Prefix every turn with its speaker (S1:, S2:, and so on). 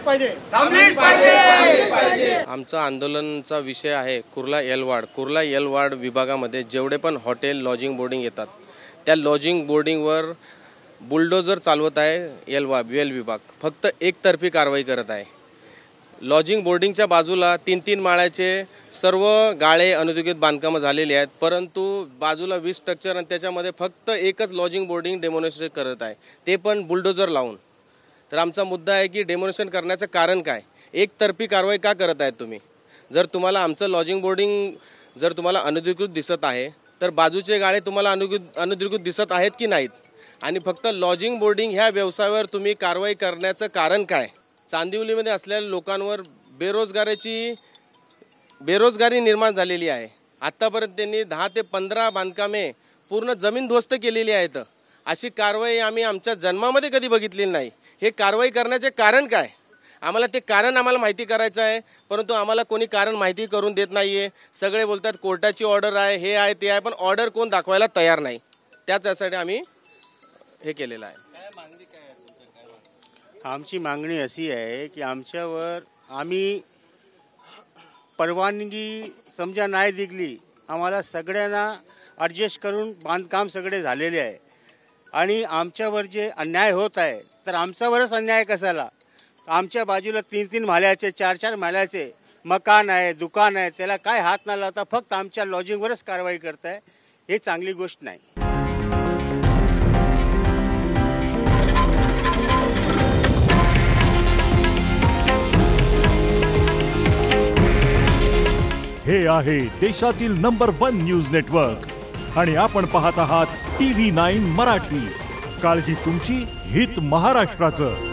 S1: थांबलीच पाहिजे,
S2: थांबलीच पाहिजे।
S3: आमचा आंदोलनाचा विषय आहे कुर्ला एलवाड। कुर्ला एलवाड विभागामध्ये जेवढे पण हॉटेल लॉजिंग बोर्डिंग येतात त्या लॉजिंग बोर्डिंगवर बुलडोजर चालवत आहे वेल विभाग। फक्त एकतर्फी कारवाई करत आहे। लॉजिंग बोर्डिंगच्या बाजूला 3-3 माळ्याचे सर्व गाळे अनधिकृत बांधकामं झालेली आहेत, परंतु बाजूला 20 स्ट्रक्चर आणि त्याच्यामध्ये फक्त एकच लॉजिंग बोर्डिंग डेमॉन्स्ट्रेशन करत आहे, ते पण बुलडोजर लावून। तर आमचा मुद्दा आहे की डेमॉन्स्ट्रेशन करण्याचं कारण काय? एकतर्फी कारवाई का करत आहेत तुम्ही? जर तुम्हाला आमचं लॉजिंग बोर्डिंग जर तुम्हाला अनधिकृत दिसत आहे तर बाजूचे गाळे तुम्हाला अनधिकृत दिसत आहेत की नाहीत? आणि फक्त लॉजिंग बोर्डिंग ह्या व्यवसायावर तुम्ही कारवाई करण्याचं कारण काय? चांदिवलीमध्ये असलेल्या लोकांवर बेरोजगारी निर्माण झालेली आहे। आत्तापर्यंत त्यांनी 10 ते 15 बांधकामे पूर्ण जमीनदोस्त केलेली आहेत। अशी कारवाई आम्ही आमच्या जन्मामध्ये कधी बघितलेली नाही। हे कारवाई करण्याचे कारण काय? आम्हाला ते कारण माहिती करायचं आहे, परंतु आम्हाला कोणी कारण माहिती करून देत नाही आहे। सगळे बोलतात कोर्टाची ऑर्डर आहे, हे आहे ते आहे, पण ऑर्डर कोण दाखवायला तयार नाही। त्याच्यासाठी आम्ही हे केलेलं आहे।
S1: आमची मागणी अशी आहे की आमच्यावर आम्ही परवानगी समजा नाही दिली, आम्हाला सगळ्यांना ॲडजस्ट करून बांधकाम सगळे झालेले आहे आणि आमच्यावर जे अन्याय होत आहे तर आमच्यावरच अन्याय कशाला? आमच्या बाजूला 3-3 माळ्याचे 4-4 माळ्याचे मकान आहे, दुकान आहे, त्याला काय हात न लावता फक्त आमच्या लॉजिंगवरच कारवाई करताय, हे चांगली गोष्ट नाही।
S4: हे आहे देशातील नंबर 1 न्यूज नेटवर्क आणि आपण पाहत आहात TV9 मराठी। काळजी तुमची, हित महाराष्ट्राचं।